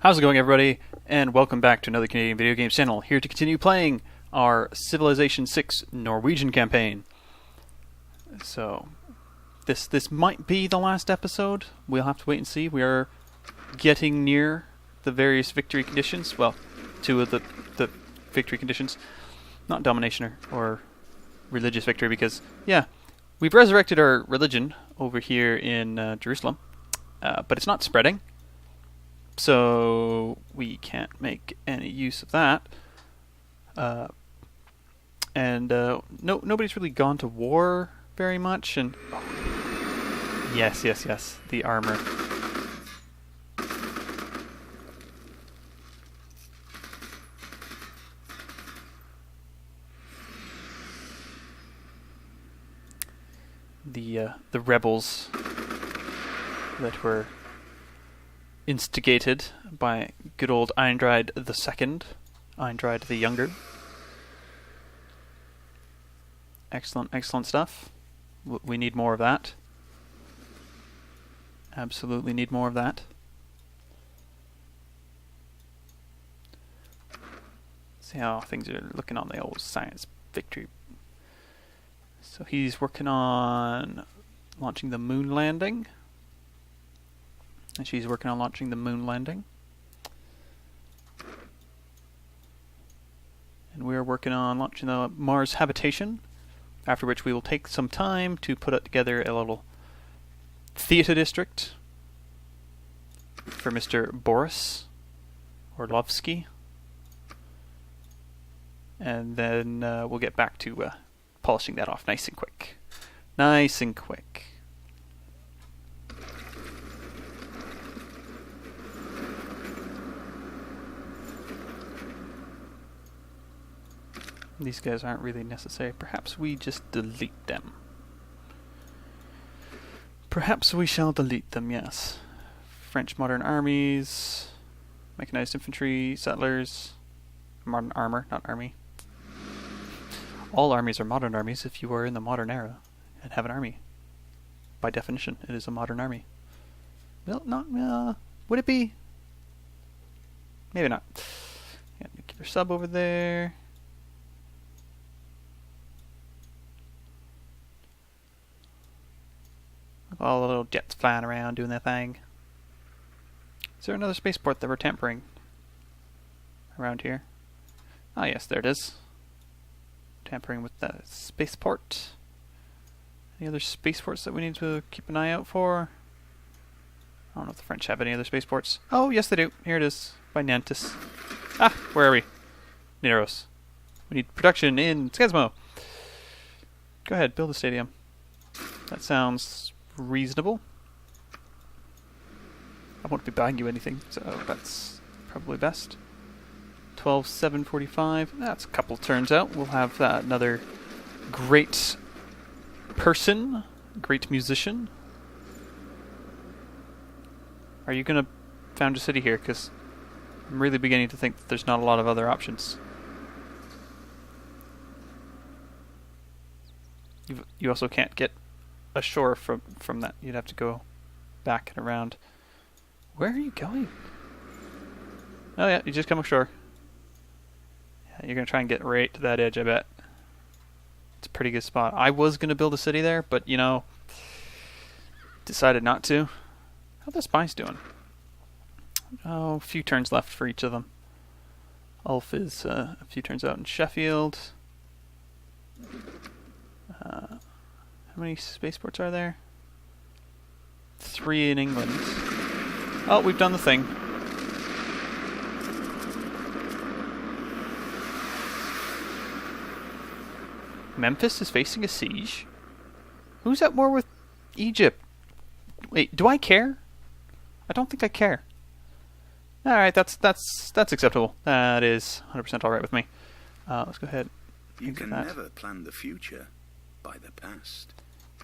How's it going, everybody? And welcome back to another Canadian video games channel, here to continue playing our Civilization 6 Norwegian campaign. So, this might be the last episode. We'll have to wait and see. We are getting near the various victory conditions. Well, two of the victory conditions. Not domination or religious victory, because, yeah, we've resurrected our religion over here in Jerusalem, but it's not spreading. So we can't make any use of that, nobody's really gone to war very much. And yes, the armor. The rebels that were instigated by good old Eindride II, Eindride the Younger. Excellent stuff. We need more of that. Absolutely need more of that. See how things are looking on the old science victory. So he's working on launching the moon landing. And she's working on launching the moon landing. And we're working on launching the Mars habitation, after which we will take some time to put together a little theater district for Mr. Boris Orlovsky. And then we'll get back to polishing that off nice and quick. Nice and quick. These guys aren't really necessary. Perhaps we just delete them. Perhaps we shall delete them, yes. French modern armies, mechanized infantry, settlers, modern armor, not army. All armies are modern armies if you are in the modern era and have an army. By definition, it is a modern army. Well, not, would it be? Maybe not. Yeah, nuclear sub over there. All the little jets flying around doing their thing. Is there another spaceport that we're tampering around here? Ah, yes, there it is. Tampering with the spaceport. Any other spaceports that we need to keep an eye out for? I don't know if the French have any other spaceports. Oh, yes, they do. Here it is, by Nantes. Ah, where are we? Neros. We need production in Skazmo. Go ahead, build a stadium. That sounds reasonable. I won't be buying you anything, so that's probably best. 12,745. That's a couple turns out. We'll have another great person, great musician. Are you going to found a city here? Because I'm really beginning to think that there's not a lot of other options. You also can't get ashore from that. You'd have to go back and around. Where are you going? Oh yeah, you just come ashore. Yeah, you're gonna try and get right to that edge, I bet. It's a pretty good spot. I was gonna build a city there, but you know, decided not to. How are the spies doing? Oh, a few turns left for each of them. Ulf is a few turns out in Sheffield. How many spaceports are there? 3 in England. Oh, we've done the thing. Memphis is facing a siege? Who's at war with Egypt? Wait, do I care? I don't think I care. Alright, that's acceptable. That is 100% alright with me. Let's go ahead. You can never plan the future by the past.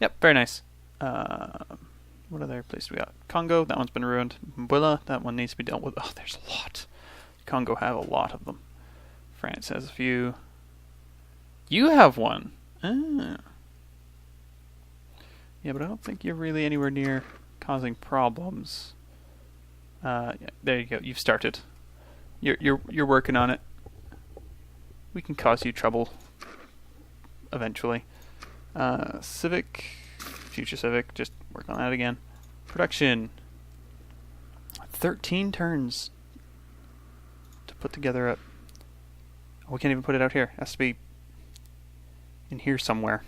Yep, very nice. What other place we got? Congo, that one's been ruined. Mbwilla, that one needs to be dealt with. Oh, there's a lot. Congo have a lot of them. France has a few. You have one. Ah. Yeah, but I don't think you're really anywhere near causing problems. Yeah, there you go. You've started. You're working on it. We can cause you trouble eventually. Civic, future civic. Just work on that again. Production. 13 turns to put together a... Oh, we can't even put it out here. It has to be in here somewhere.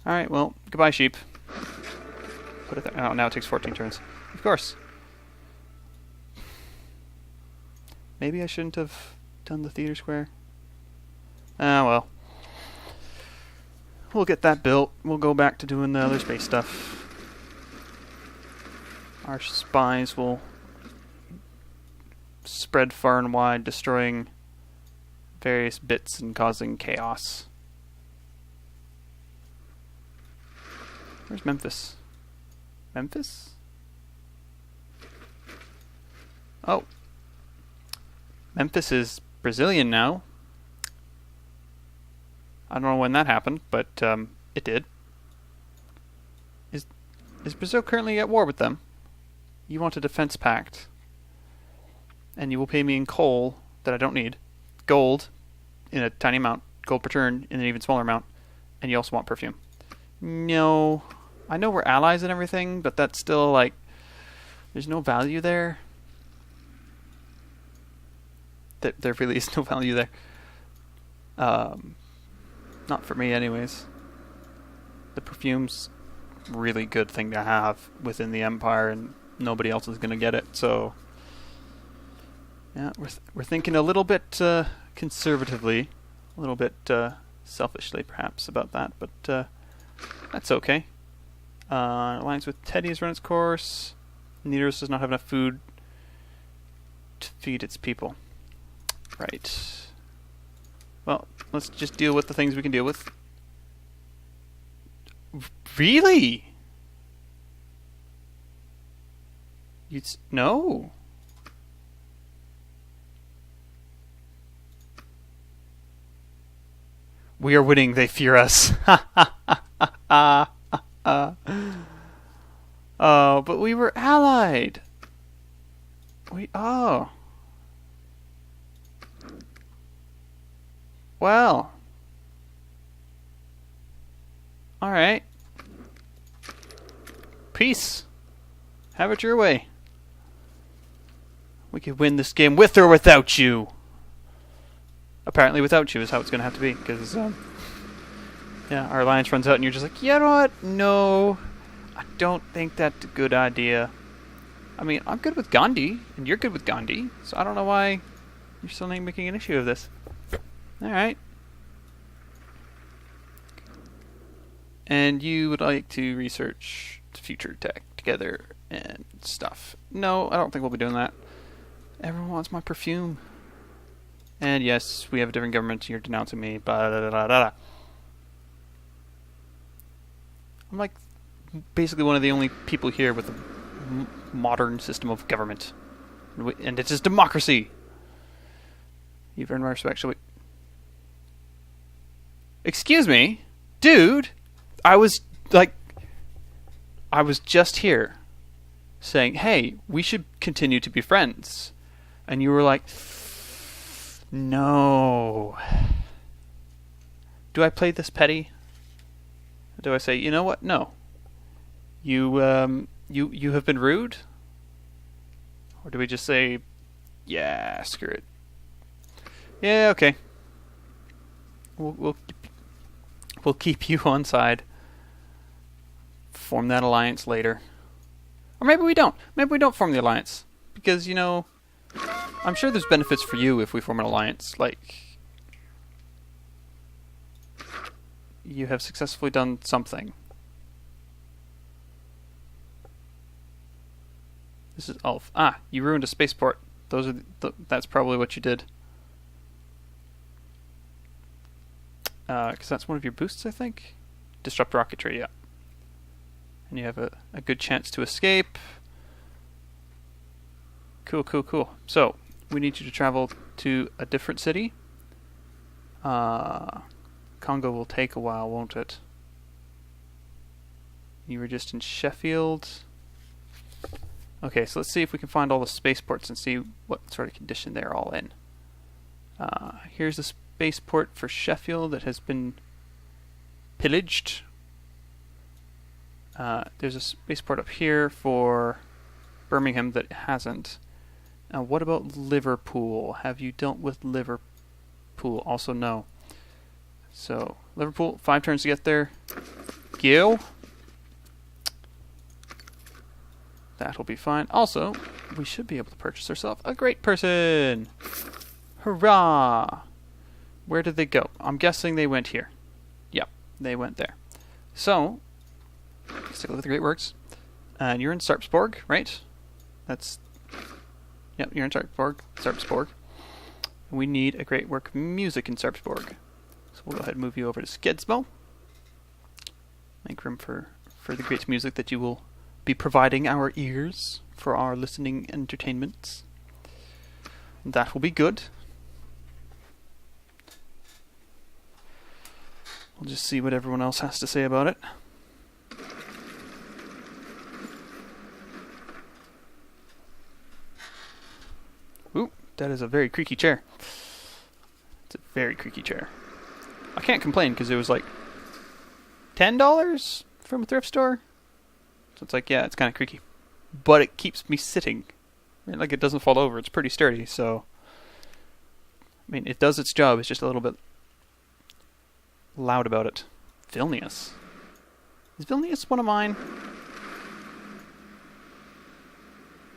Alright, well, goodbye, sheep. Put it there. Oh, now it takes 14 turns. Of course. Maybe I shouldn't have done the theater square. Ah, well. We'll get that built. We'll go back to doing the other space stuff. Our spies will spread far and wide, destroying various bits and causing chaos. Where's Memphis? Memphis? Oh. Memphis is Brazilian now. I don't know when that happened, but it did. Is Brazil currently at war with them? You want a defense pact. And you will pay me in coal that I don't need. Gold in a tiny amount. Gold per turn in an even smaller amount. And you also want perfume. No. I know we're allies and everything, but that's still like... There's no value there. There really is no value there. Not for me anyways. The perfume's really good thing to have within the Empire, and nobody else is going to get it, so... Yeah, we're thinking a little bit conservatively, a little bit selfishly perhaps about that, but that's okay. Alliance with Teddy has run its course. Neros does not have enough food to feed its people. Right. Well, let's just deal with the things we can deal with. Really? No. We are winning, they fear us. Oh, but we were allied. Oh. Well. Alright. Peace. Have it your way. We could win this game with or without you. Apparently without you is how it's going to have to be, because, yeah, our alliance runs out and you're just like, you know what? No, I don't think that's a good idea. I mean, I'm good with Gandhi, and you're good with Gandhi, so I don't know why you're still not making an issue of this. Alright. And you would like to research future tech together and stuff. No, I don't think we'll be doing that. Everyone wants my perfume. And yes, we have a different government, you're denouncing me, blah, blah, blah, blah. I'm like basically one of the only people here with a modern system of government. And it is democracy! You've earned my respect, shall we... Excuse me? Dude! I was just here saying, hey, we should continue to be friends. And you were like... No. Do I play this petty? Or do I say, you know what? No. You have been rude? Or do we just say, yeah, screw it. Yeah, okay. We'll keep you on side. Form that alliance later. Or maybe we don't. Maybe we don't form the alliance. Because, you know... I'm sure there's benefits for you if we form an alliance. Like, you have successfully done something. This is Ulf. Ah, you ruined a spaceport. Those are that's probably what you did. Because that's one of your boosts, I think. Disrupt rocketry, yeah. And you have a good chance to escape. Cool, cool, cool. So, we need you to travel to a different city. Congo will take a while, won't it? You were just in Sheffield. Okay, so let's see if we can find all the spaceports and see what sort of condition they're all in. Here's the spaceport for Sheffield that has been pillaged. There's a spaceport up here for Birmingham that hasn't. What about Liverpool? Have you dealt with Liverpool? Also no. So, Liverpool, 5 turns to get there. Go. That'll be fine. Also, we should be able to purchase ourselves a great person. Hurrah! Where did they go? I'm guessing they went here. Yep, they went there. So, let's take a look at the Great Works. And you're in Sarpsborg, right? Yep, you're in Sarpsborg. We need a Great Work of Music in Sarpsborg. So we'll go ahead and move you over to Skedsmo. Make room for the great music that you will be providing our ears for our listening entertainments. That will be good. We'll just see what everyone else has to say about it. Ooh, that is a very creaky chair. It's a very creaky chair. I can't complain because it was like $10 from a thrift store. So it's like, yeah, it's kind of creaky. But it keeps me sitting. I mean, like, it doesn't fall over. It's pretty sturdy, so... I mean, it does its job. It's just a little bit loud about it. Vilnius. Is Vilnius one of mine?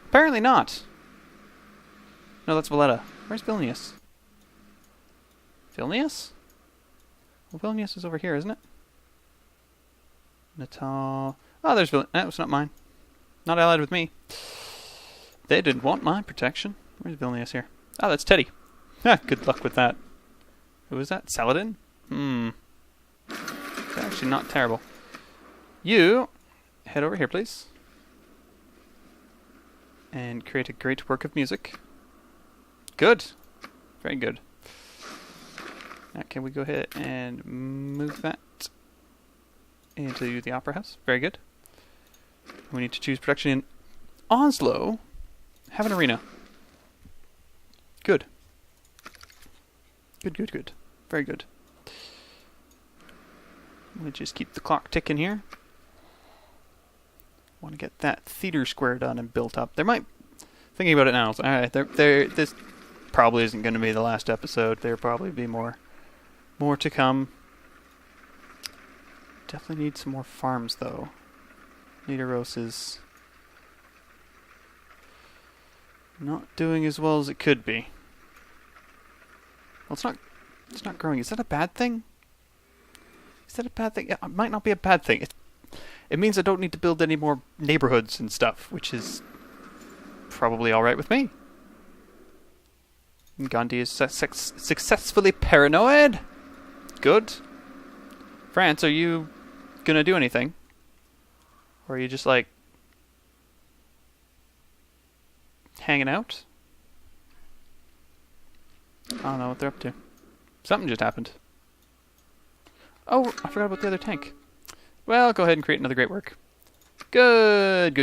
Apparently not. No, that's Valletta. Where's Vilnius? Vilnius? Well, Vilnius is over here, isn't it? Natal. Oh, there's Vilnius. That was not mine. Not allied with me. They didn't want my protection. Where's Vilnius here? Oh, that's Teddy. Good luck with that. Who is that? Saladin? It's actually not terrible. You head over here, please. And create a great work of music. Good. Very good. Now, can we go ahead and move that into the Opera House? Very good. We need to choose production in Oslo. Have an arena. Good. Good. Very good. We'll just keep the clock ticking here. Want to get that theater square done and built up. There might... Thinking about it now, alright, this probably isn't going to be the last episode. There'll probably be more to come. Definitely need some more farms, though. Nidaros is not doing as well as it could be. Well, it's not growing. Is that a bad thing? Is that a bad thing? Yeah, it might not be a bad thing. It means I don't need to build any more neighborhoods and stuff, which is probably alright with me. Gandhi is successfully paranoid. Good. France, are you gonna do anything? Or are you just like hanging out? I don't know what they're up to. Something just happened. Oh, I forgot about the other tank. Well, go ahead and create another great work. Good.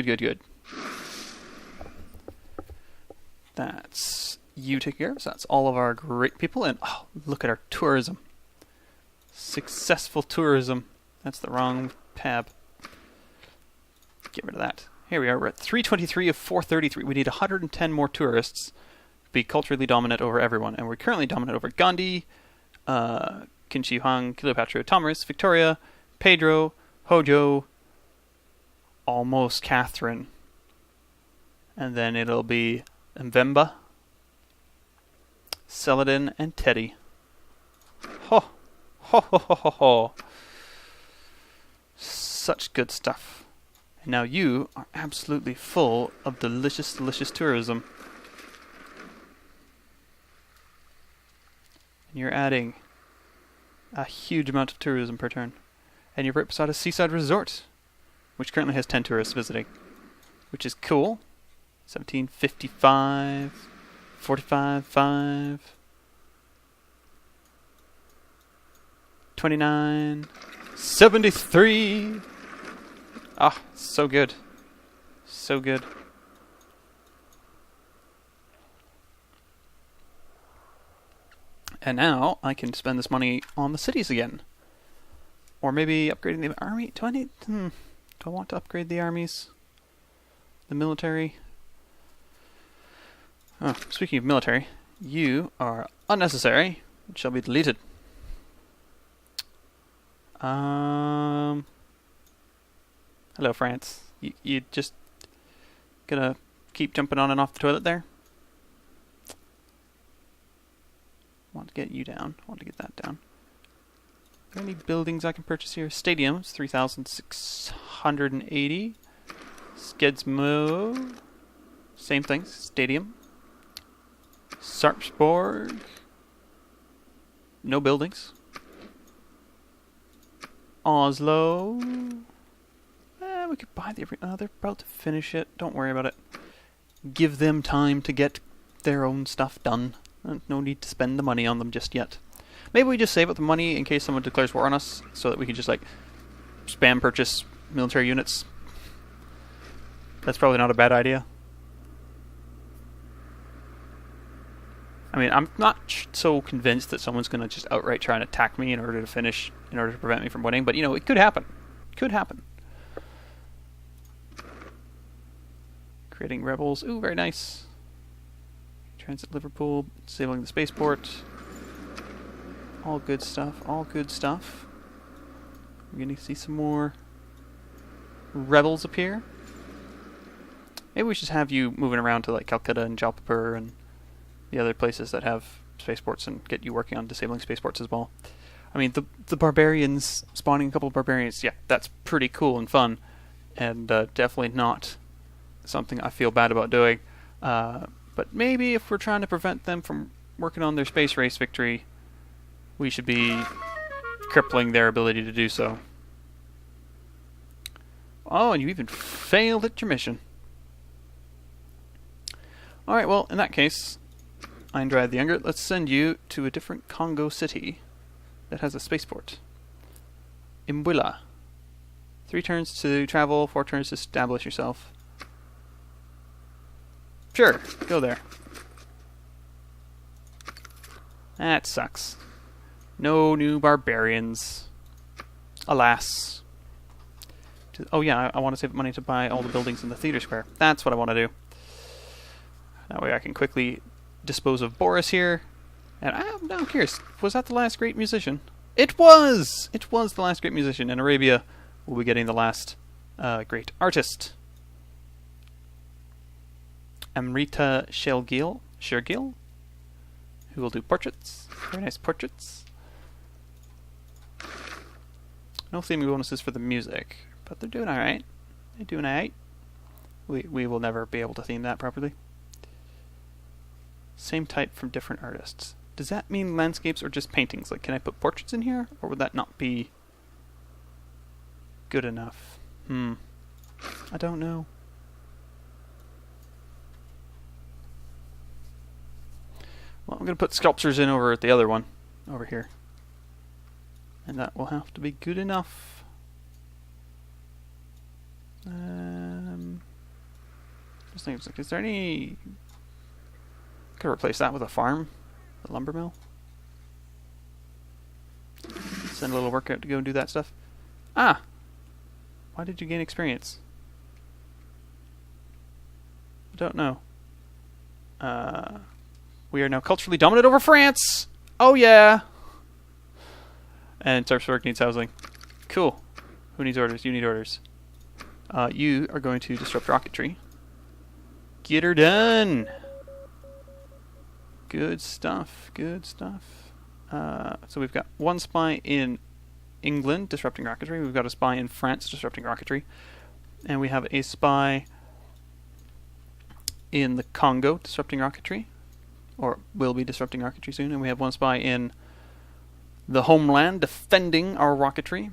That's you take care of us. That's all of our great people. And oh, look at our tourism. Successful tourism. That's the wrong tab. Get rid of that. Here we are. We're at 323 of 433. We need 110 more tourists to be culturally dominant over everyone. And we're currently dominant over Gandhi, Qin Shi Huang, Cleopatra, Thomas, Victoria, Pedro, Hojo, almost Catherine. And then it'll be Mbemba, Saladin, and Teddy. Ho! Ho! Such good stuff. And now you are absolutely full of delicious tourism. And you're adding a huge amount of tourism per turn. And you're right beside a seaside resort, which currently has 10 tourists visiting, which is cool. 1755, 45.5, 29, 73. Ah, so good. So good. And now I can spend this money on the cities again. Or maybe upgrading the army. Do I want to upgrade the armies? The military? Oh, speaking of military, you are unnecessary. It shall be deleted. Hello, France. You just gonna keep jumping on and off the toilet there? Want to get you down. Want to get that down. Are there any buildings I can purchase here? Stadiums, 3,680. Skedsmo. Same thing, stadium. Sarpsborg. No buildings. Oslo. We could buy the... they're about to finish it. Don't worry about it. Give them time to get their own stuff done. No need to spend the money on them just yet. Maybe we just save up the money in case someone declares war on us, so that we can just, like, spam purchase military units. That's probably not a bad idea. I mean, I'm not so convinced that someone's going to just outright try and attack me in order to prevent me from winning, but, you know, it could happen. It could happen. Creating rebels. Ooh, very nice. Transit Liverpool. Disabling the spaceport. All good stuff. All good stuff. We're going to see some more rebels appear. Maybe we should have you moving around to, like, Calcutta and Jalpur and the other places that have spaceports and get you working on disabling spaceports as well. I mean, the barbarians, spawning a couple of barbarians, yeah, that's pretty cool and fun. And definitely not something I feel bad about doing. But maybe if we're trying to prevent them from working on their space race victory, we should be crippling their ability to do so. Oh, and you even failed at your mission. Alright, well, in that case, Eindrad the Younger, let's send you to a different Congo city that has a spaceport. Imwila. 3 turns to travel, 4 turns to establish yourself. Sure, go there. That sucks. No new barbarians. Alas. Oh yeah, I want to save money to buy all the buildings in the theater square. That's what I want to do. That way I can quickly dispose of Boris here. And I'm now curious, was that the last great musician? It was! It was the last great musician. In Arabia, we'll be getting the last great artist. Amrita Shergill, who will do portraits. Very nice portraits. No theming bonuses for the music, but they're doing alright. They're doing alright. We will never be able to theme that properly. Same type from different artists. Does that mean landscapes or just paintings? Like, can I put portraits in here? Or would that not be good enough? I don't know. Well, I'm going to put sculptures in over at the other one. Over here. And that will have to be good enough. Just think, is there any... Could replace that with a farm? The lumber mill? Send a little workout to go and do that stuff. Ah! Why did you gain experience? I don't know. We are now culturally dominant over France! Oh yeah! And Sarpsborg needs housing. Cool. Who needs orders? You need orders. You are going to disrupt rocketry. Get her done! Good stuff. Good stuff. So we've got 1 spy in England disrupting rocketry. We've got a spy in France disrupting rocketry. And we have a spy in the Congo disrupting rocketry. Or will be disrupting rocketry soon. And we have 1 spy in the homeland defending our rocketry.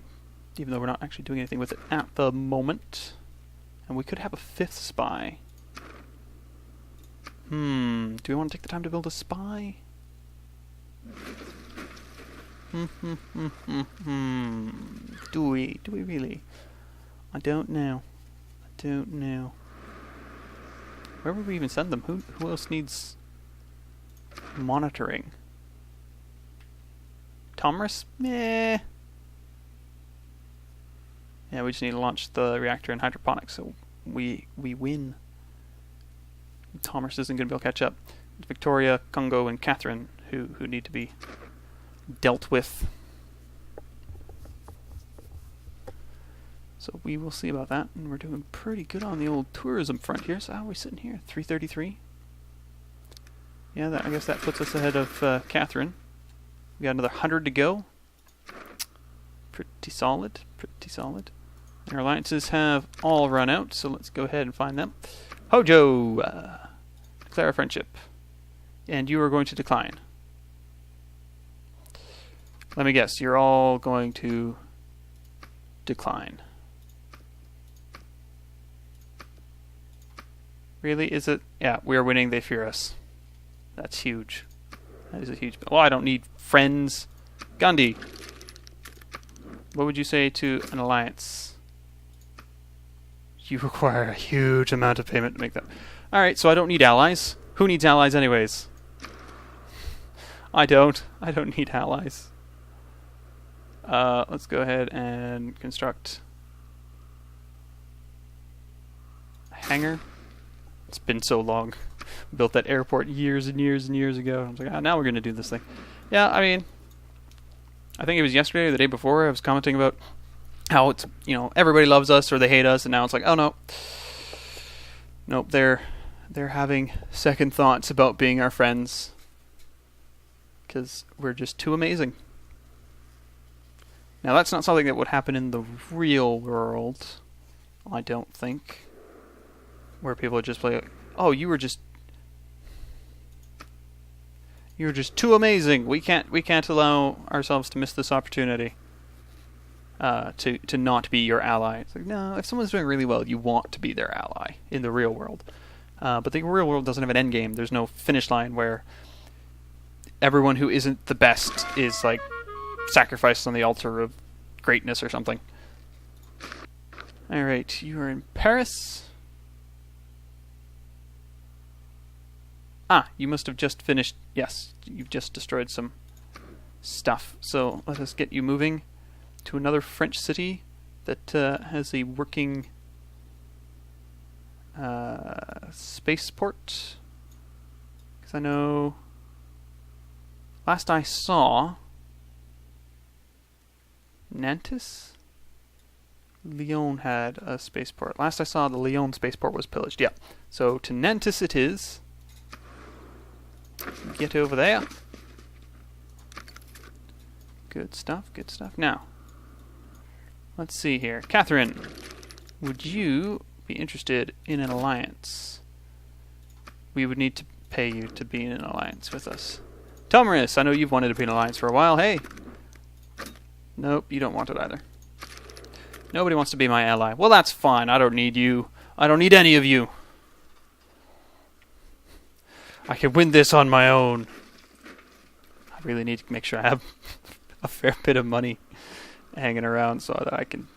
Even though we're not actually doing anything with it at the moment. And we could have a 5th spy. Do we want to take the time to build a spy? Do we? Do we really? I don't know. I don't know. Where would we even send them? Who else needs monitoring? Tomris? Meh. Yeah, we just need to launch the reactor in hydroponics, so we win. Tomris isn't going to be able to catch up. It's Victoria, Congo, and Catherine who need to be dealt with. So we will see about that, and we're doing pretty good on the old tourism front here. So how are we sitting here? 333. Yeah, I guess that puts us ahead of Catherine. We got another 100 to go. Pretty solid, pretty solid. Our alliances have all run out, so let's go ahead and find them. Hojo! Declare a friendship. And you are going to decline. Let me guess, you're all going to decline. Really? Is it? Yeah, we are winning, they fear us. That's huge. That is a huge... Well, I don't need friends. Gandhi, what would you say to an alliance? You require a huge amount of payment to make that. Alright, so I don't need allies. Who needs allies anyways? I don't. I don't need allies. Let's go ahead and construct a hangar. It's been so long. We built that airport years and years and years ago. I was like, now we're going to do this thing. Yeah, I mean, I think it was yesterday or the day before I was commenting about how it's, everybody loves us or they hate us, and now it's like, oh no. Nope, they're having second thoughts about being our friends. Because we're just too amazing. Now that's not something that would happen in the real world, I don't think. Where people would just play, oh, you were just too amazing. We can't allow ourselves to miss this opportunity. To not be your ally. It's like, no, if someone's doing really well, you want to be their ally in the real world. But the real world doesn't have an end game. There's no finish line where everyone who isn't the best is like sacrificed on the altar of greatness or something. Alright, you are in Paris. Ah, you must have just finished. Yes, you've just destroyed some stuff. So let us get you moving to another French city that has a working spaceport. Because I know last I saw Nantes? Lyon had a spaceport. Last I saw, the Lyon spaceport was pillaged. Yeah. So to Nantes it is. Get over there. Good stuff, good stuff. Now, let's see here. Catherine, would you be interested in an alliance? We would need to pay you to be in an alliance with us. Tomaris, I know you've wanted to be in an alliance for a while. Hey. Nope, you don't want it either. Nobody wants to be my ally. Well, that's fine. I don't need you. I don't need any of you. I can win this on my own. I really need to make sure I have a fair bit of money hanging around so that I can,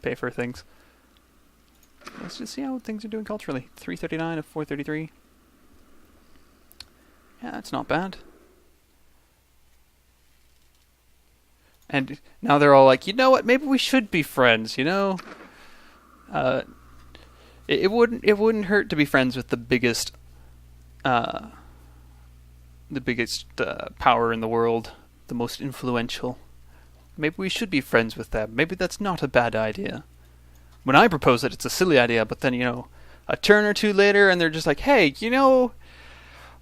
pay for things. Let's just see how things are doing culturally. 339 of 433. Yeah, that's not bad. And now they're all like, you know what? Maybe we should be friends. It wouldn't hurt to be friends with the biggest power in the world, the most influential. Maybe we should be friends with them. Maybe that's not a bad idea. When I propose it, it's a silly idea, but then, a turn or two later, and they're just like, hey,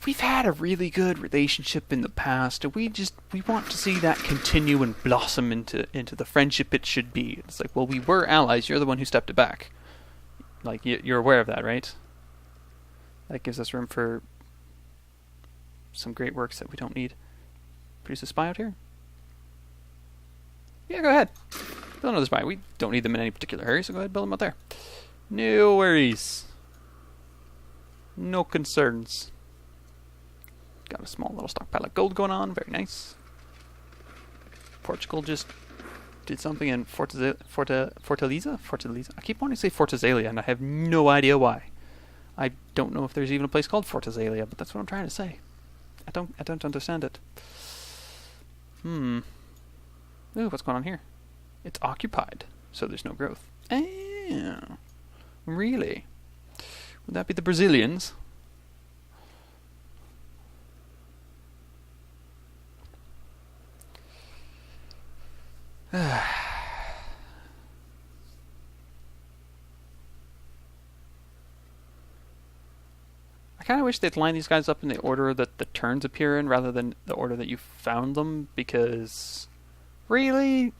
we've had a really good relationship in the past, and we want to see that continue and blossom into the friendship it should be. It's like, well, we were allies. You're the one who stepped it back. Like, you're aware of that, right? That gives us room for some great works that we don't need. Produce a spy out here? Yeah, go ahead. Build another spy. We don't need them in any particular hurry, so go ahead and build them out there. No worries. No concerns. Got a small little stockpile of gold going on. Very nice. Portugal just did something in Fortaleza? Fortaleza? I keep wanting to say Fortaleza, and I have no idea why. I don't know if there's even a place called Fortaleza, but that's what I'm trying to say. I don't understand it. Ooh, what's going on here? It's occupied, so there's no growth. Oh, really? Would that be the Brazilians? I kind of wish they'd line these guys up in the order that the turns appear in rather than the order that you found them, because really,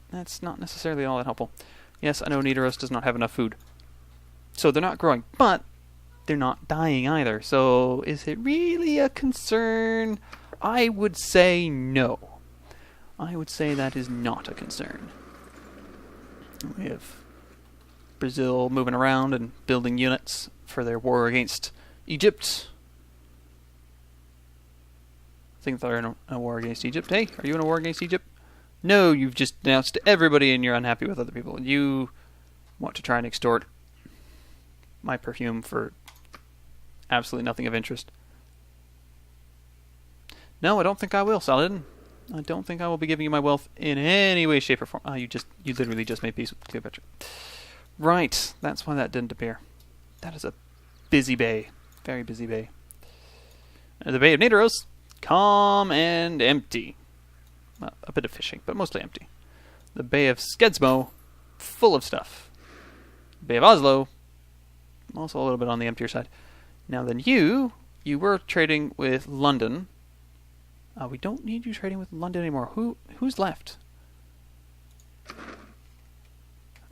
that's not necessarily all that helpful. Yes, I know Nidaros does not have enough food, so they're not growing, but they're not dying either. So is it really a concern? I would say no. I would say that is not a concern. We have Brazil moving around and building units for their war against Egypt. I think they're in a war against Egypt. Hey, are you in a war against Egypt? No, you've just announced to everybody and you're unhappy with other people. You want to try and extort my perfume for absolutely nothing of interest. No, I don't think I will, Saladin. I don't think I will be giving you my wealth in any way, shape, or form. You literally just made peace with Cleopatra. Right, that's why that didn't appear. That is a busy bay. Very busy bay. The Bay of Nidaros, calm and empty. Well, a bit of fishing, but mostly empty. The Bay of Skedsmo, full of stuff. Bay of Oslo, also a little bit on the emptier side. Now then you were trading with London. We don't need you trading with London anymore. Who's left?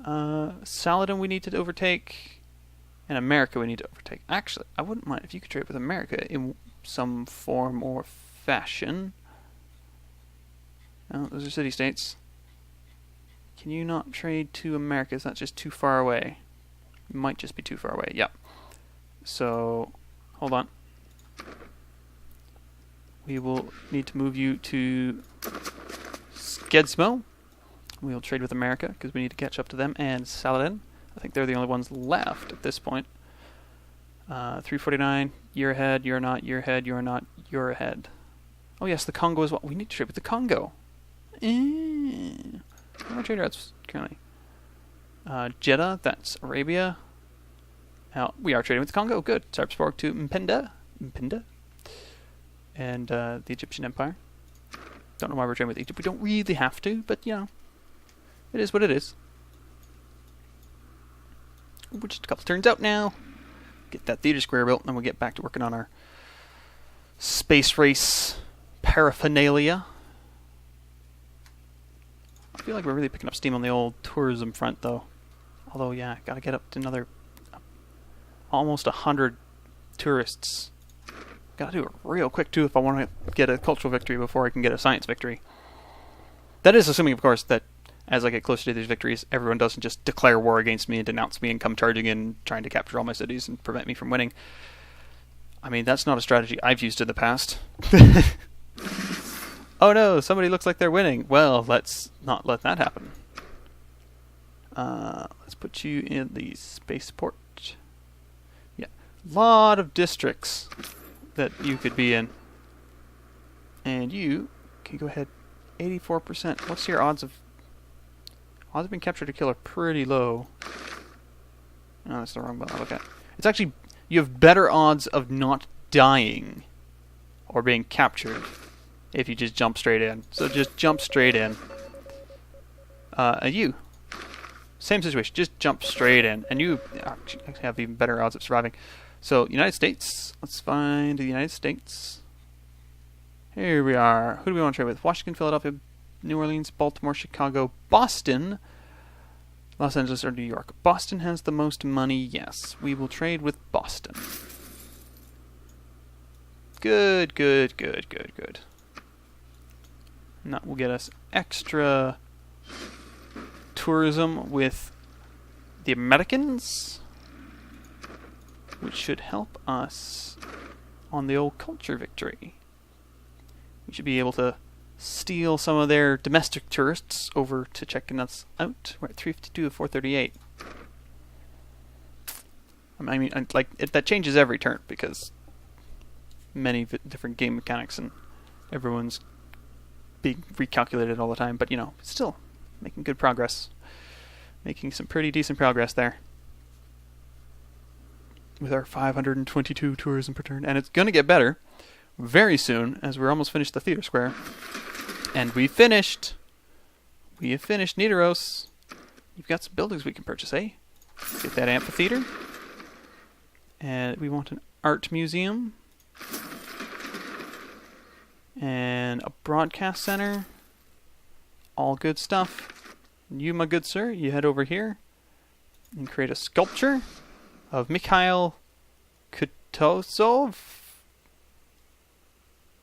Saladin we need to overtake. And America we need to overtake. Actually, I wouldn't mind if you could trade with America in some form or fashion. Oh, those are city-states. Can you not trade to America? Is that just too far away? It might just be too far away. Yep. So, hold on. We will need to move you to Skedsmo. We'll trade with America because we need to catch up to them. And Saladin. I think they're the only ones left at this point. 349, you're ahead, you're not, you're ahead, you're not, you're ahead. Oh yes, the Congo as well. We need to trade with the Congo. How are trade routes currently? Jeddah, that's Arabia. Now, we are trading with the Congo, good. Sarpsborg to Mpenda. And the Egyptian Empire. Don't know why we're trading with Egypt. We don't really have to, but you know, it is what it is. We're just a couple turns out now. Get that theater square built, and then we'll get back to working on our space race paraphernalia. I feel like we're really picking up steam on the old tourism front, though. Although, yeah, gotta get up to another almost 100 tourists. Gotta do it real quick, too, if I want to get a cultural victory before I can get a science victory. That is assuming, of course, that as I get closer to these victories, everyone doesn't just declare war against me and denounce me and come charging in, trying to capture all my cities and prevent me from winning. I mean, that's not a strategy I've used in the past. Oh no, somebody looks like they're winning. Well, let's not let that happen. Let's put you in the spaceport. Yeah, lot of districts that you could be in. And you can go ahead, 84%. What's your odds of... Odds of being captured or killed are pretty low. No, that's the wrong button. Okay. It's actually... You have better odds of not dying or being captured if you just jump straight in. So just jump straight in. You. Same situation. Just jump straight in. And you actually have even better odds of surviving. So, United States. Let's find the United States. Here we are. Who do we want to trade with? Washington, Philadelphia, New Orleans, Baltimore, Chicago, Boston, Los Angeles, or New York. Boston has the most money, yes. We will trade with Boston. Good, good, good, good, good. And that will get us extra tourism with the Americans, which should help us on the old culture victory. We should be able to steal some of their domestic tourists over to checking us out. We're at 352 of 438. I mean, that changes every turn because many different game mechanics and everyone's being recalculated all the time, but, you know, still making good progress. Making some pretty decent progress there. With our 522 tourism per turn. And it's going to get better very soon, as we're almost finished the theater square. And we finished. We have finished Nidaros. You've got some buildings we can purchase, eh? Get that amphitheater. And we want an art museum. And a broadcast center. All good stuff. You, my good sir, you head over here and create a sculpture of Mikhail Kutuzov.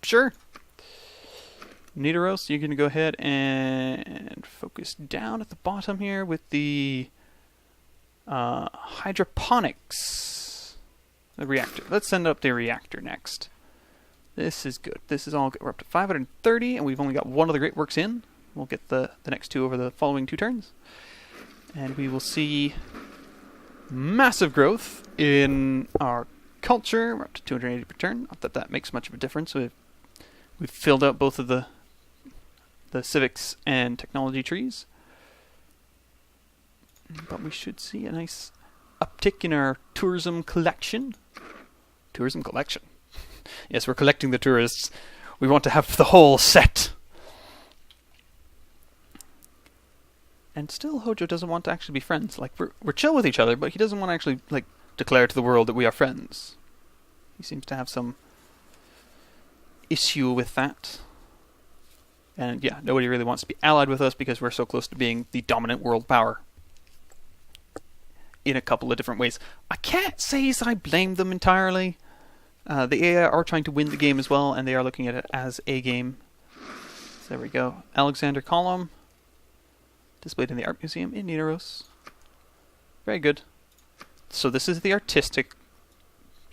Sure. Nidaros, you're going to go ahead and focus down at the bottom here with the hydroponics. The reactor. Let's send up the reactor next. This is good. This is all good. We're up to 530, and we've only got one of the great works in. We'll get the next two over the following 2 turns. And we will see massive growth in our culture. We're up to 280 per turn. Not that that makes much of a difference. We've filled out both of the civics and technology trees. But we should see a nice uptick in our tourism collection. Tourism collection. Yes, we're collecting the tourists. We want to have the whole set. And still, Hojo doesn't want to actually be friends. Like, we're chill with each other, but he doesn't want to actually, like, declare to the world that we are friends. He seems to have some issue with that. And yeah, nobody really wants to be allied with us because we're so close to being the dominant world power. In a couple of different ways. I can't say as I blame them entirely. The AI are trying to win the game as well, and they are looking at it as a game. So there we go. Alexander Column. Displayed in the Art Museum in Nidaros. Very good. So this is the artistic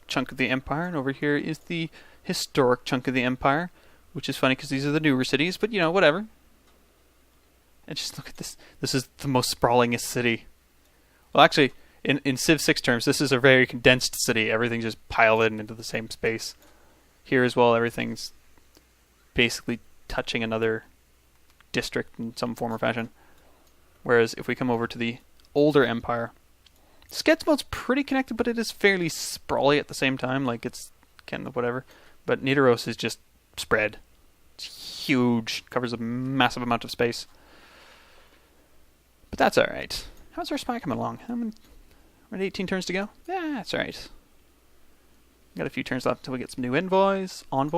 chunk of the empire, and over here is the historic chunk of the empire, which is funny because these are the newer cities, but you know, whatever. And just look at this. This is the most sprawlingest city. Well, actually, in Civ 6 terms, this is a very condensed city. Everything's just piled into the same space. Here as well, everything's basically touching another district in some form or fashion. Whereas if we come over to the older empire, Sketsmode's pretty connected, but it is fairly sprawly at the same time. Like, it's kind of whatever. But Nidaros is just spread. It's huge. Covers a massive amount of space. But that's alright. How's our spy coming along? We're at 18 turns to go? Yeah, that's alright. Got a few turns left until we get some new envoys. Don't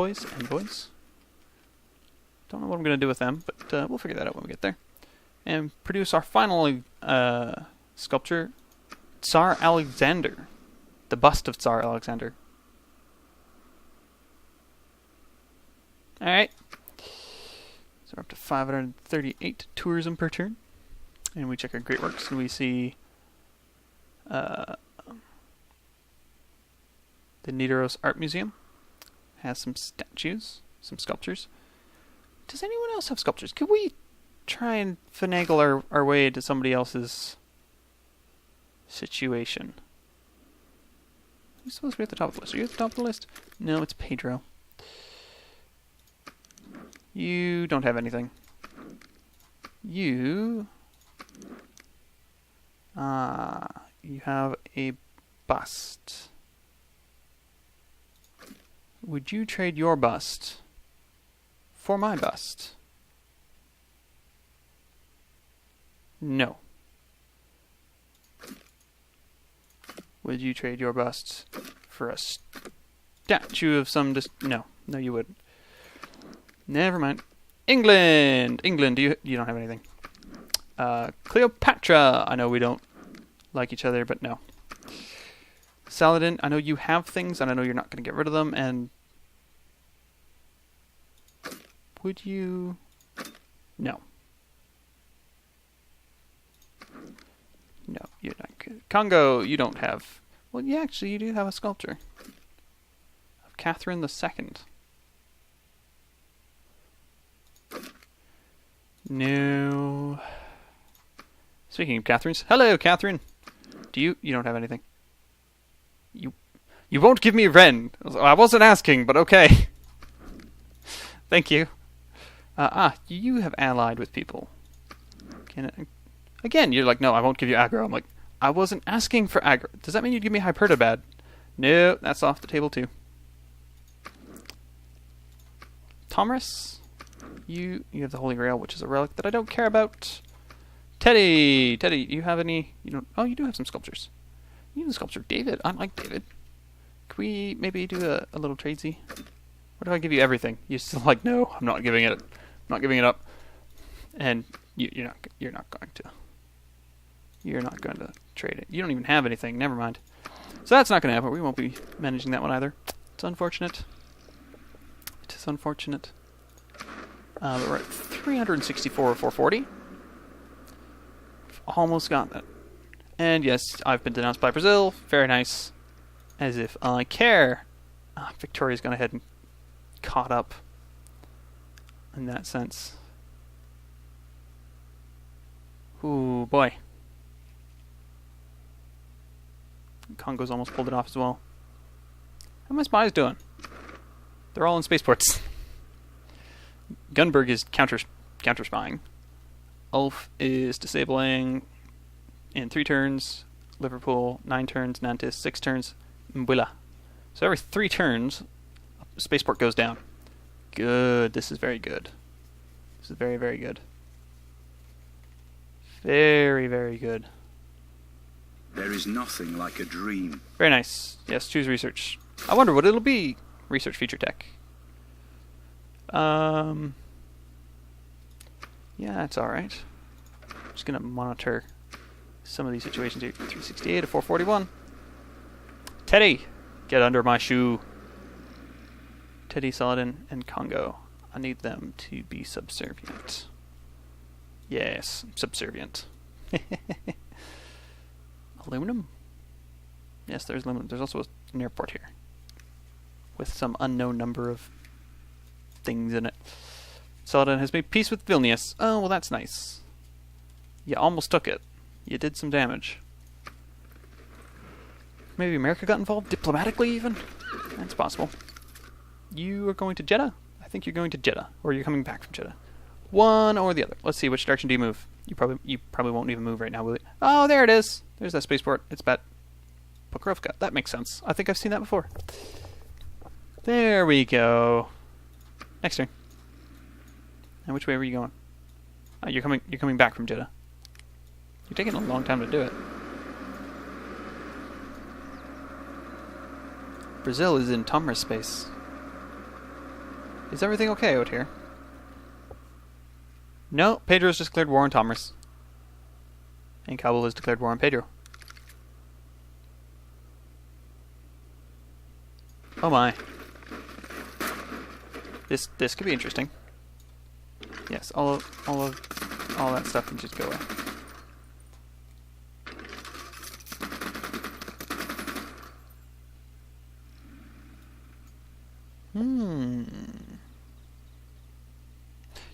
know what I'm going to do with them, but we'll figure that out when we get there. And produce our final sculpture, Tsar Alexander. The bust of Tsar Alexander. Alright. So we're up to 538 tourism per turn. And we check our great works and we see the Nidaros Art Museum has some statues, some sculptures. Does anyone else have sculptures? Could we try and finagle our way to somebody else's situation? Who's supposed to be at the top of the list? Are you at the top of the list? No, it's Pedro. You don't have anything. You have a bust. Would you trade your bust for my bust? No. Would you trade your bust for a statue of some no. No, you wouldn't. Never mind. England! England, you don't have anything. Cleopatra! I know we don't like each other, but no. Saladin, I know you have things, and I know you're not going to get rid of them, and... Would you... No. No, you're not good. Congo, you don't have... Well, yeah, actually, you do have a sculpture. Of Catherine II. No. Speaking of Catherine's, hello, Catherine. You don't have anything. You won't give me Ren. I wasn't asking, but okay. Thank you. You have allied with people. Again, you're like, no, I won't give you aggro. I'm like, I wasn't asking for aggro. Does that mean you'd give me Hypertobad? No, that's off the table too. Tomris, you have the Holy Grail, which is a relic that I don't care about. Teddy, you have any? You don't. Oh, you do have some sculptures. You have the sculpture David. I like David. Can we maybe do a little tradesy? What if I give you everything? You're still like, no, I'm not giving it. I'm not giving it up. And you're not going to. You're not going to trade it. You don't even have anything. Never mind. So that's not going to happen. We won't be managing that one either. It's unfortunate. It is unfortunate. But we're at 364 or 440. Almost got that. And yes, I've been denounced by Brazil. Very nice. As if I care. Victoria's gone ahead and caught up in that sense. Ooh, boy. Congo's almost pulled it off as well. How are my spies doing? They're all in spaceports. Gunberg is counter spying. Ulf is disabling in 3 turns. Liverpool, 9 turns. Nantes, 6 turns. Mbula. So every 3 turns, a spaceport goes down. Good. This is very good. This is very, very good. Very, very good. There is nothing like a dream. Very nice. Yes, choose research. I wonder what it'll be. Research feature tech. Yeah, it's alright. Just gonna monitor some of these situations here. 368 to 441. Teddy! Get under my shoe. Teddy, Saladin, and Congo. I need them to be subservient. Yes, subservient. Aluminum? Yes, there's aluminum. There's also an airport here. With some unknown number of things in it. Saladin has made peace with Vilnius. Oh, well that's nice. You almost took it. You did some damage. Maybe America got involved? Diplomatically even? That's possible. You are going to Jeddah? I think you're going to Jeddah. Or you're coming back from Jeddah. One or the other. Let's see, which direction do you move? You probably won't even move right now, will you? Oh, there it is. There's that spaceport. It's about Pokrovka. That makes sense. I think I've seen that before. There we go. Next turn. And which way were you going? Oh, you're coming back from Jeddah. You're taking a long time to do it. Brazil is in Tomris space. Is everything okay out here? No, Pedro's just declared war on Tomris. And Kabul has declared war on Pedro. Oh my. This could be interesting. Yes, all that stuff can just go away.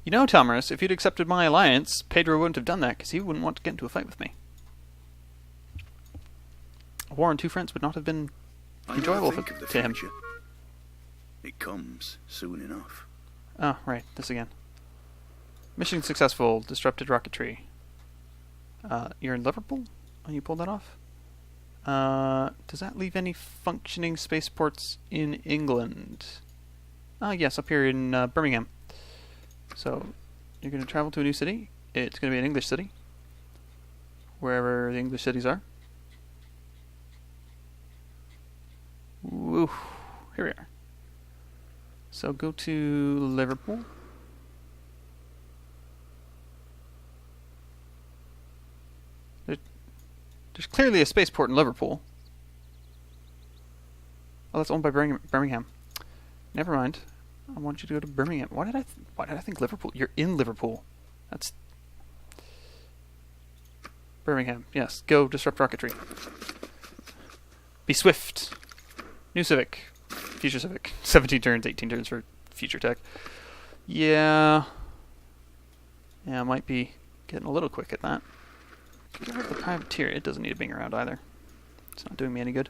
You know, Tomris, if you'd accepted my alliance, Pedro wouldn't have done that, because he wouldn't want to get into a fight with me. A war on 2 fronts would not have been enjoyable to him. It comes soon enough. Oh, right, this again. Mission successful, disrupted rocketry. You're in Liverpool? Oh, you pulled that off? Does that leave any functioning spaceports in England? Ah, yes, up here in Birmingham. So, you're going to travel to a new city. It's going to be an English city. Wherever the English cities are. Woo. Here we are. So, go to Liverpool. There's clearly a spaceport in Liverpool. Oh, that's owned by Birmingham. Never mind. I want you to go to Birmingham. Why did I think Liverpool? You're in Liverpool. That's Birmingham. Yes. Go disrupt rocketry. Be swift. New Civic. Future Civic. 17 turns, 18 turns for future tech. Yeah. Yeah, I might be getting a little quick at that. Get rid of the privateer. It doesn't need a bing around either. It's not doing me any good.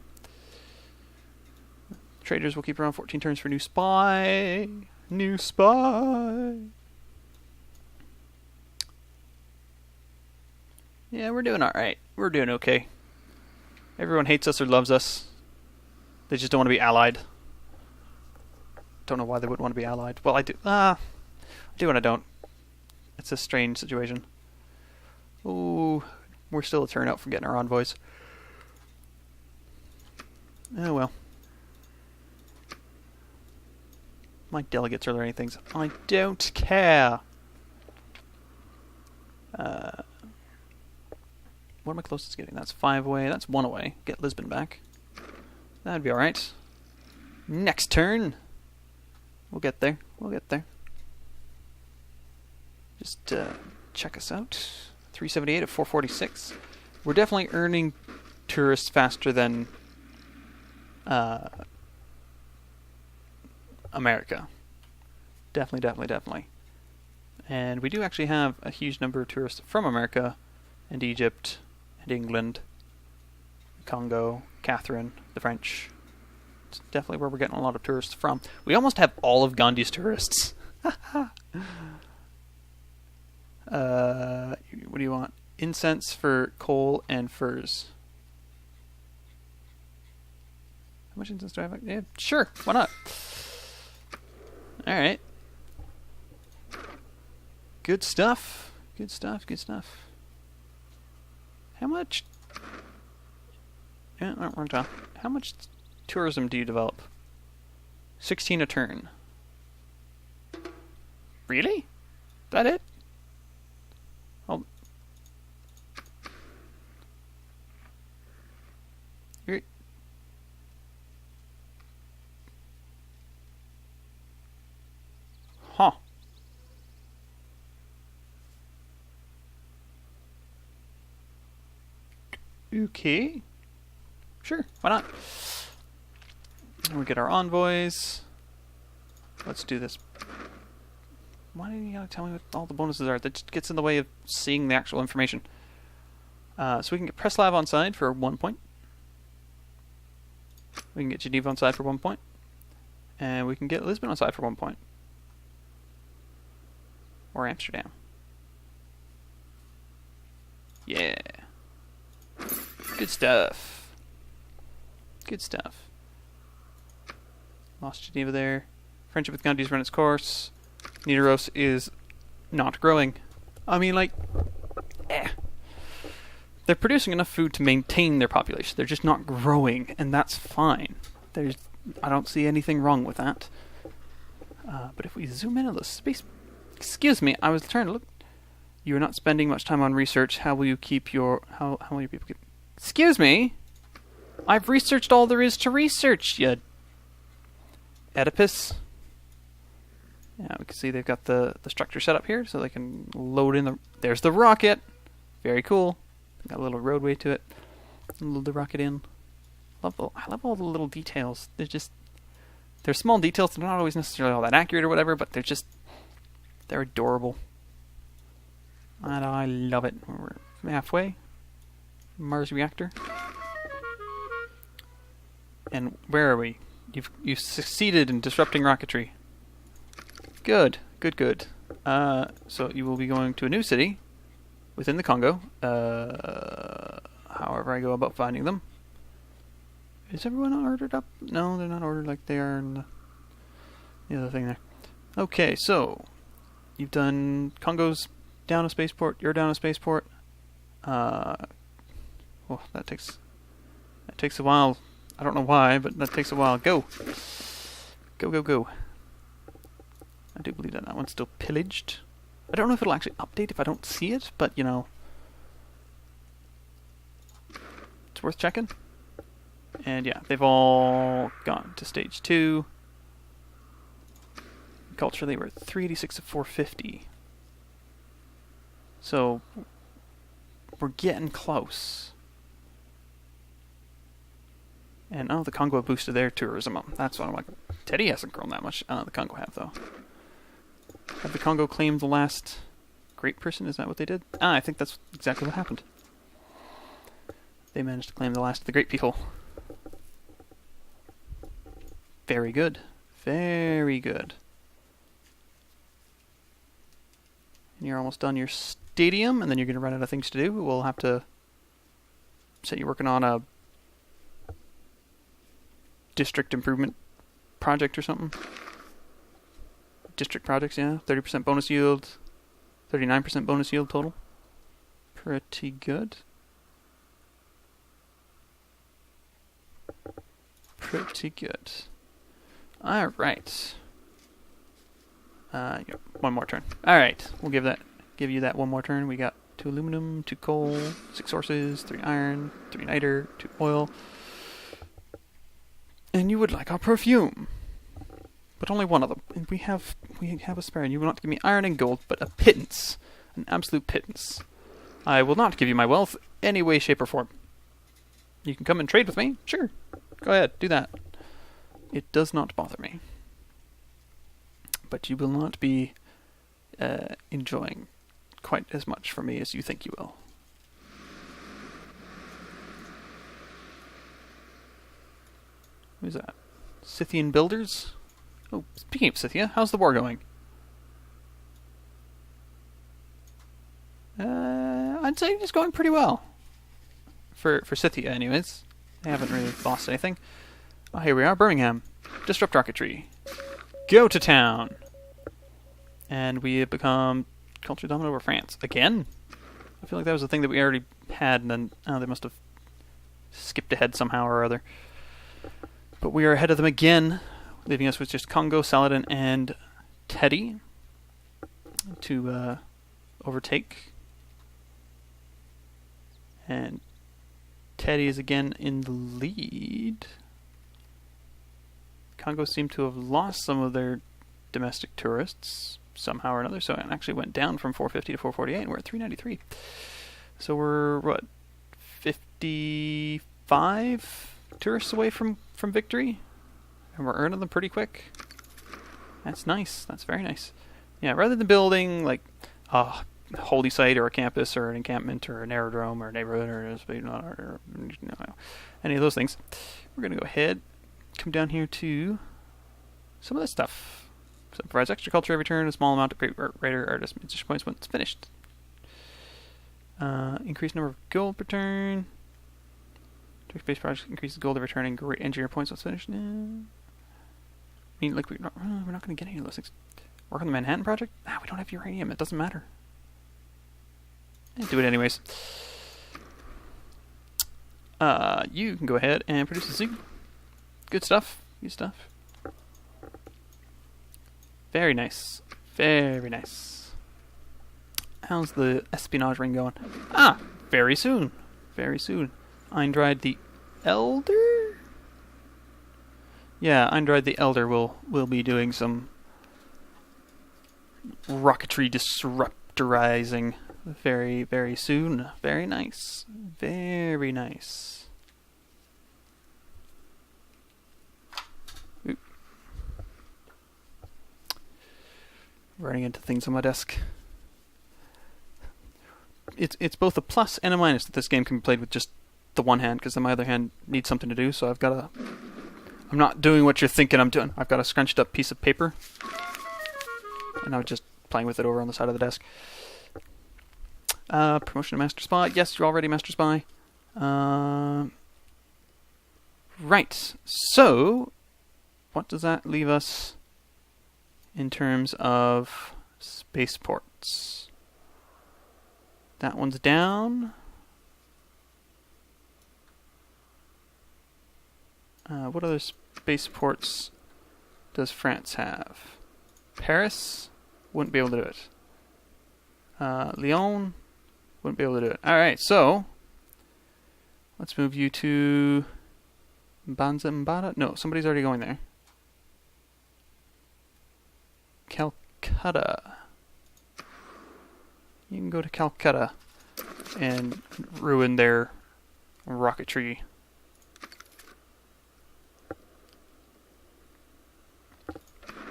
Traders will keep around 14 turns for new spy. New spy. Yeah, we're doing alright. We're doing okay. Everyone hates us or loves us. They just don't want to be allied. Don't know why they wouldn't want to be allied. Well, I do. I do and I don't. It's a strange situation. Ooh, we're still a turn out from getting our envoys. Oh well. My delegates are learning things. I don't care. What am I closest to getting? That's 5 away. That's 1 away. Get Lisbon back. That'd be alright. Next turn. We'll get there. We'll get there. Just check us out. 378 at 446. We're definitely earning tourists faster than America. Definitely. And we do actually have a huge number of tourists from America and Egypt and England, Congo, Catherine, the French. It's definitely where we're getting a lot of tourists from. We almost have all of Gandhi's tourists. What do you want? Incense for coal and furs. How much incense do I have? Yeah, sure, why not? Alright. Good stuff. Good stuff. How much... Yeah, we're on top. How much tourism do you develop? 16 a turn. Really? That it? Oh. You're... Huh. Okay. Sure, why not? And we get our envoys. Let's do this. Why do you gotta tell me what all the bonuses are? That just gets in the way of seeing the actual information. So we can get Preslav on side for 1 point. We can get Geneva on side for 1 point. And we can get Lisbon on side for 1 point. Or Amsterdam. Yeah. Good stuff. Good stuff. Lost Geneva there. Friendship with Gandhi's run its course. Nidaros is not growing. I mean, like, they're producing enough food to maintain their population. They're just not growing, and that's fine. I don't see anything wrong with that. But if we zoom in a little space... Excuse me, I was trying to look... You're not spending much time on research. How will you keep your... How will your people keep... Excuse me? I've researched all there is to research, you... Oedipus. Yeah, we can see they've got the structure set up here, so they can load in the... There's the rocket! Very cool. Got a little roadway to it. Load the rocket in. I love all the little details. They're small details, they're not always necessarily all that accurate or whatever, but they're adorable. And I love it. We're halfway. Mars reactor. And where are we? You've succeeded in disrupting rocketry. Good. So you will be going to a new city within the Congo. However I go about finding them. Is everyone ordered up? No, they're not ordered like they are in the other thing there. Okay, so you've done Congo's down a spaceport. You're down a spaceport. That takes a while. I don't know why, but that takes a while. Go. I do believe that one's still pillaged. I don't know if it'll actually update if I don't see it, but you know, it's worth checking. And yeah, they've all gone to stage 2. Culture, they were 386 of 450. So we're getting close. And the Congo boosted their tourism up. That's what I'm like. Teddy hasn't grown that much. The Congo have, though. Have the Congo claimed the last great person? Is that what they did? I think that's exactly what happened. They managed to claim the last of the great people. Very good. And you're almost done your stadium, and then you're going to run out of things to do. We'll have to say you're working on a district improvement project or something. District projects, yeah. 30% bonus yield, 39% bonus yield total. Pretty good. Pretty good. Alright. Yeah, one more turn. Alright, we'll give you that one more turn. We got 2 aluminum, 2 coal, 6 horses, 3 iron, 3 niter, 2 oil. And you would like our perfume. But only one of them. And we have a spare, and you will not give me iron and gold, but a pittance. An absolute pittance. I will not give you my wealth any way, shape, or form. You can come and trade with me. Sure. Go ahead, do that. It does not bother me. But you will not be enjoying quite as much from me as you think you will. Who's that? Scythian builders? Oh, speaking of Scythia, how's the war going? I'd say it's going pretty well. For Scythia, anyways. They haven't really lost anything. Oh, here we are, Birmingham. Disrupt rocketry. Go to town! And we have become culture dominant over France. Again? I feel like that was a thing that we already had, and then they must have skipped ahead somehow or other. But we are ahead of them again, leaving us with just Congo, Saladin, and Teddy to overtake. And Teddy is again in the lead. Congo seem to have lost some of their domestic tourists somehow or another, so it actually went down from 450 to 448, and we're at 393. So we're, what, 55 tourists away from victory? And we're earning them pretty quick. That's nice. That's very nice. Yeah, rather than building, like, a holy site or a campus or an encampment or an aerodrome or a neighborhood or any of those things, we're going to go ahead, come down here to some of this stuff. So it provides extra culture every turn, a small amount of great writer artist musician points when it's finished. Increased number of gold per turn. Space project increases gold every turn and great engineer points when it's finished. I mean, like, we're not going to get any of those things. Work on the Manhattan project? We don't have uranium. It doesn't matter. Do it anyways. You can go ahead and produce a suit. Good stuff. Good stuff. Very nice. Very nice. How's the espionage ring going? Very soon. Very soon. Eindride the Elder? Yeah, Eindride the Elder will be doing some rocketry disruptorizing very, very soon. Very nice. Very nice. Oop. Running into things on my desk. It's both a plus and a minus that this game can be played with just the one hand, because my other hand needs something to do, so I'm not doing what you're thinking I'm doing. I've got a scrunched up piece of paper, and I'm just playing with it over on the side of the desk. Promotion to Master Spy. Yes, you're already Master Spy. Right. So, what does that leave us in terms of spaceports? That one's down. What other spaceports does France have? Paris? Wouldn't be able to do it. Lyon? Wouldn't be able to do it. Alright, so let's move you to Mbada? No, somebody's already going there. Calcutta. You can go to Calcutta and ruin their rocketry.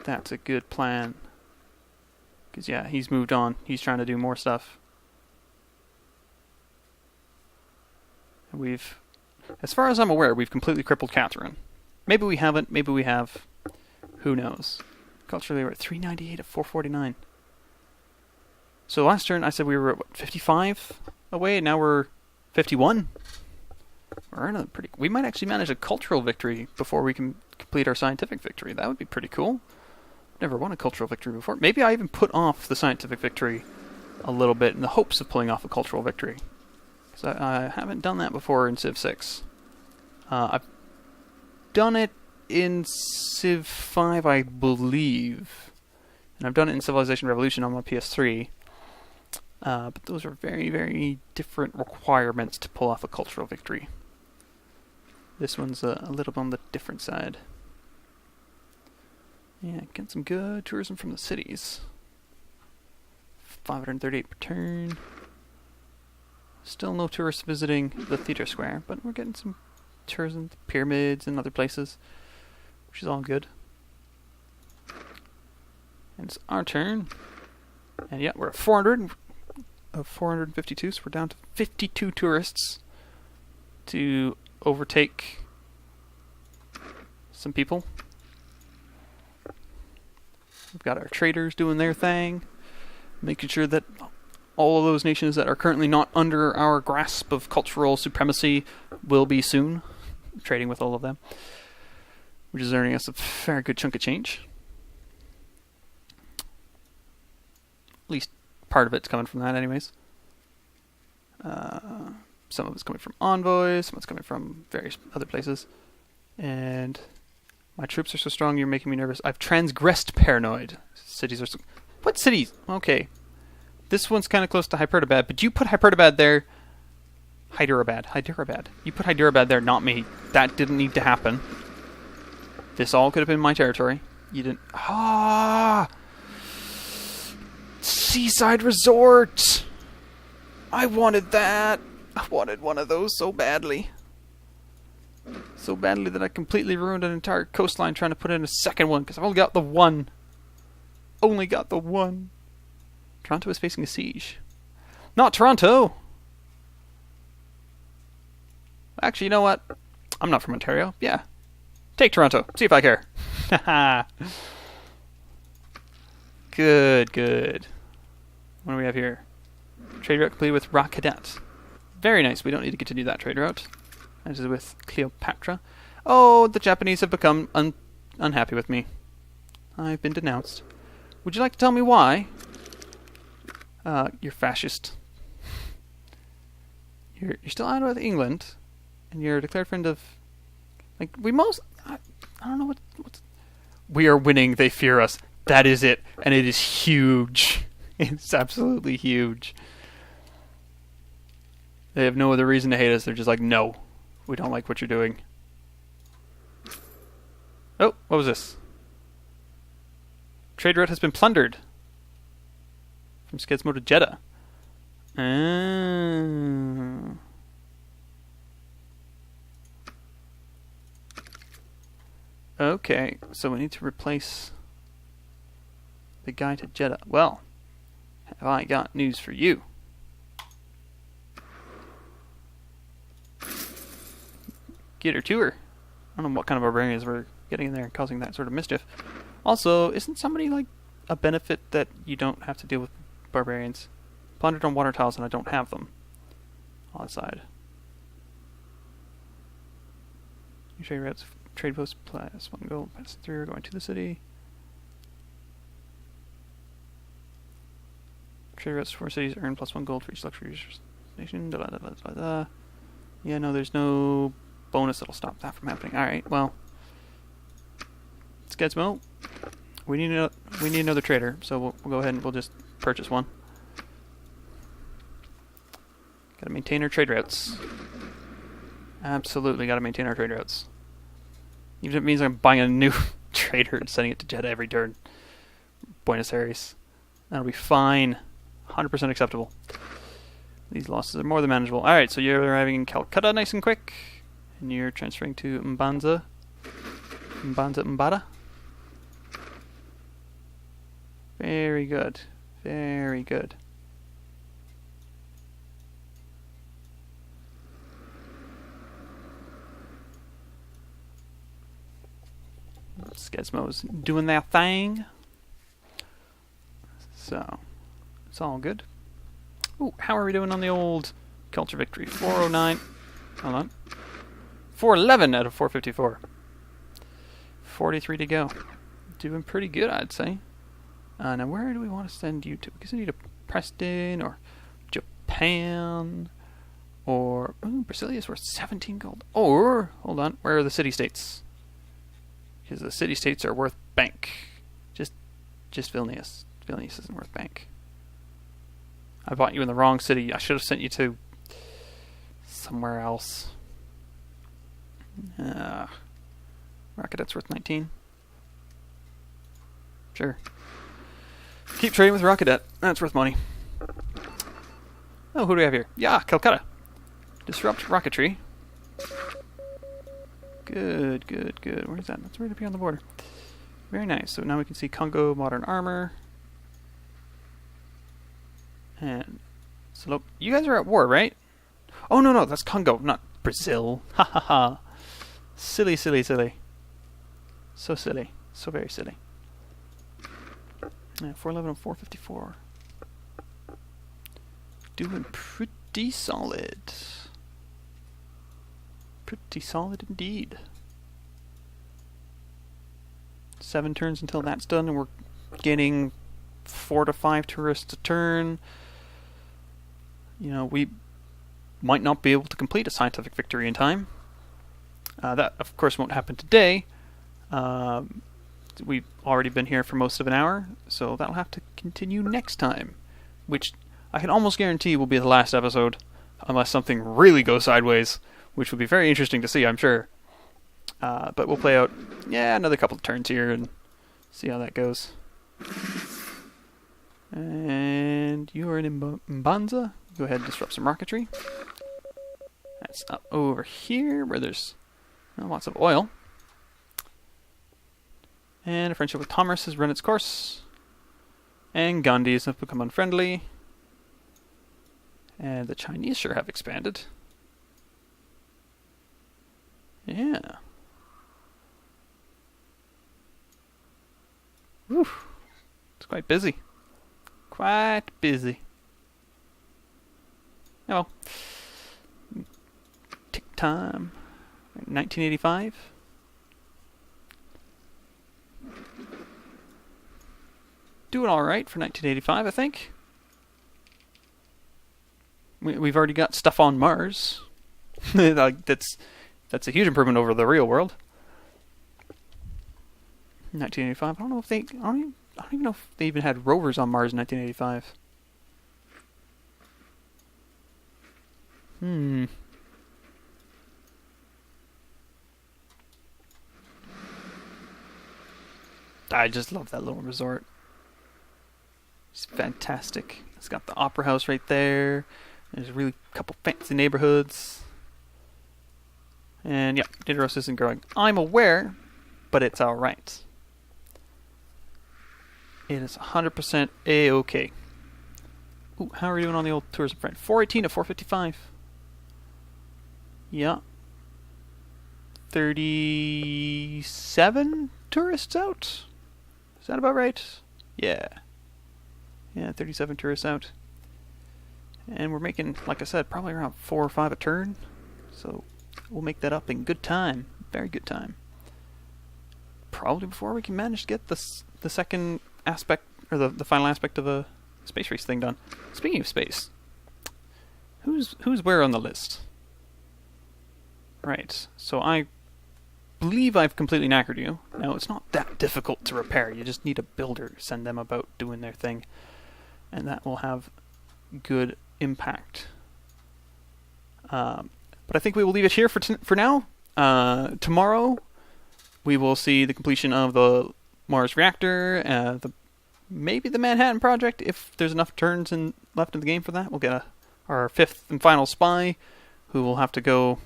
That's a good plan. Because, yeah, he's moved on. He's trying to do more stuff. And as far as I'm aware, we've completely crippled Catherine. Maybe we haven't, maybe we have. Who knows? Culturally, we're at 398 of 449. So last turn I said we were at, what, 55 away, and now we're 51. We're in a pretty... We might actually manage a cultural victory before we can complete our scientific victory. That would be pretty cool. Never won a cultural victory before. Maybe I even put off the scientific victory a little bit in the hopes of pulling off a cultural victory. Because I haven't done that before in Civ 6. I've done it in Civ 5, I believe. And I've done it in Civilization Revolution on my PS3. But those are very, very different requirements to pull off a cultural victory. This one's a little bit on the different side. Yeah, get some good tourism from the cities. 538 per turn. Still no tourists visiting the theater square, but we're getting some tourism, the pyramids and other places, which is all good. And it's our turn. And yeah, we're at 400 of 452, so we're down to 52 tourists to overtake some people. We've got our traders doing their thing, making sure that all of those nations that are currently not under our grasp of cultural supremacy will be soon, trading with all of them, which is earning us a very good chunk of change. At least part of it's coming from that anyways. Some of it's coming from envoys, some of it's coming from various other places. And my troops are so strong you're making me nervous. I've transgressed paranoid. Cities are so... What cities? Okay. This one's kind of close to Hyperabad, but you put Hyperabad there. Hyderabad. You put Hyderabad there, not me. That didn't need to happen. This all could have been my territory. You didn't... Ah! Seaside Resort! I wanted that. I wanted one of those so badly. So badly that I completely ruined an entire coastline trying to put in a second one, because I've only got the one. Only got the one. Toronto is facing a siege. Not Toronto! Actually, you know what? I'm not from Ontario. Yeah. Take Toronto. See if I care. Haha. Good. What do we have here? Trade route completed with Rock Cadet. Very nice. We don't need to continue that trade route. As is with Cleopatra. Oh, the Japanese have become unhappy with me. I've been denounced. Would you like to tell me why? You're fascist. You're still out of England, and you're a declared friend of... Like, we most... I don't know what... We are winning, they fear us. That is it, and it is huge. It's absolutely huge. They have no other reason to hate us. They're just like, no, we don't like what you're doing. Oh, what was this? Trade route has been plundered. From Skedsmo to Jeddah. Okay, so we need to replace the guy to Jeddah. Well, have I got news for you. Get her to her. I don't know what kind of barbarians we're getting in there and causing that sort of mischief. Also, isn't somebody like a benefit that you don't have to deal with barbarians? Plundered on water tiles and I don't have them. On the side. You trade routes, trade post plus 1 gold, pass through, going to the city. Trade routes for cities earn plus 1 gold for each luxury nation. Yeah, no, there's no bonus that'll stop that from happening. Alright, well. Skedsmo. We need another trader, so we'll go ahead and we'll just purchase one. Gotta maintain our trade routes. Absolutely gotta maintain our trade routes. Even if it means I'm buying a new trader and sending it to Jeddah every turn. Buenos Aires. That'll be fine. 100% acceptable. These losses are more than manageable. Alright, so you're arriving in Calcutta nice and quick. And you're transferring to Mbada. Very good. Very good. Skedsmo's doing that thing. So, It's all good. Ooh, how are we doing on the old culture victory? 409. Hold on. 411 out of 454. 43 to go. Doing pretty good, I'd say. Now, where do we want to send you to? We can send you to Preston or Japan or Brasilia's worth 17 gold. Or, hold on, where are the city-states? Because the city-states are worth bank. Just Vilnius. Vilnius isn't worth bank. I bought you in the wrong city. I should have sent you to somewhere else. Rocket's worth 19. Sure. Keep trading with Rocketet. That's worth money. Oh, who do we have here? Yeah, Calcutta. Disrupt rocketry. Good. Where is that? That's right up here on the border. Very nice. So now we can see Congo modern armor. And so you guys are at war, right? Oh no, that's Congo, not Brazil. Ha ha ha. Silly. So silly. So very silly. 411 and 454. Doing pretty solid. Pretty solid indeed. 7 turns until that's done, and we're getting 4 to 5 tourists a turn. You know, we might not be able to complete a scientific victory in time. That, of course, won't happen today. We've already been here for most of an hour, so that'll have to continue next time, which I can almost guarantee will be the last episode, unless something really goes sideways, which would be very interesting to see, I'm sure. But we'll play out, another couple of turns here and see how that goes. And you are in Mbanza. Go ahead and disrupt some rocketry. That's up over here where there's lots of oil. And a friendship with Thomas has run its course. And Gandhis have become unfriendly. And the Chinese sure have expanded. Yeah. Whew. It's quite busy. Quite busy. Oh. Tick time. 1985. Doing alright for 1985, I think. We've already got stuff on Mars. That's a huge improvement over the real world. 1985. I don't even know if they even had rovers on Mars in 1985. I just love that little resort. It's fantastic. It's got the opera house right there. There's a really couple fancy neighborhoods. And yeah, Dideros isn't growing. I'm aware, but it's alright. It is 100% A-OK. Ooh, how are we doing on the old tourism front? 418 to 455. Yeah. 37 tourists out? Is that about right? Yeah. Yeah, 37 tourists out. And we're making, like I said, probably around 4 or 5 a turn. So we'll make that up in good time. Very good time. Probably before we can manage to get the second aspect, or the final aspect of a space race thing done. Speaking of space, who's where on the list? Right, so I believe I've completely knackered you. Now, it's not that difficult to repair. You just need a builder, send them about doing their thing. And that will have good impact. But I think we will leave it here for now. Tomorrow, we will see the completion of the Mars reactor, maybe the Manhattan Project, if there's enough turns left in the game for that. We'll get our 5th and final spy, who will have to go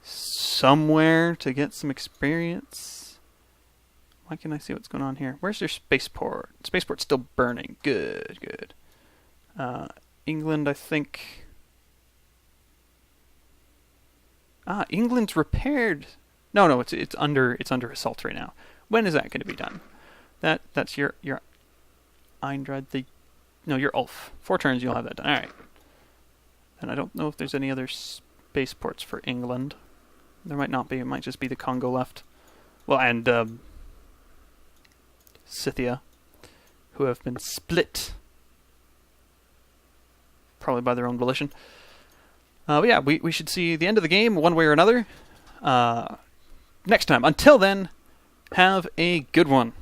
somewhere to get some experience. Why can't I see what's going on here? Where's your spaceport? Spaceport's still burning. Good. England, I think. England's repaired. No, it's under assault right now. When is that going to be done? That's your Eindrad. No, you're Ulf. 4 turns, you'll have that done. All right. And I don't know if there's any other spaceports for England. There might not be. It might just be the Congo left. Well, and Scythia, who have been split. Probably by their own volition. But yeah, we should see the end of the game one way or another next time. Until then, have a good one.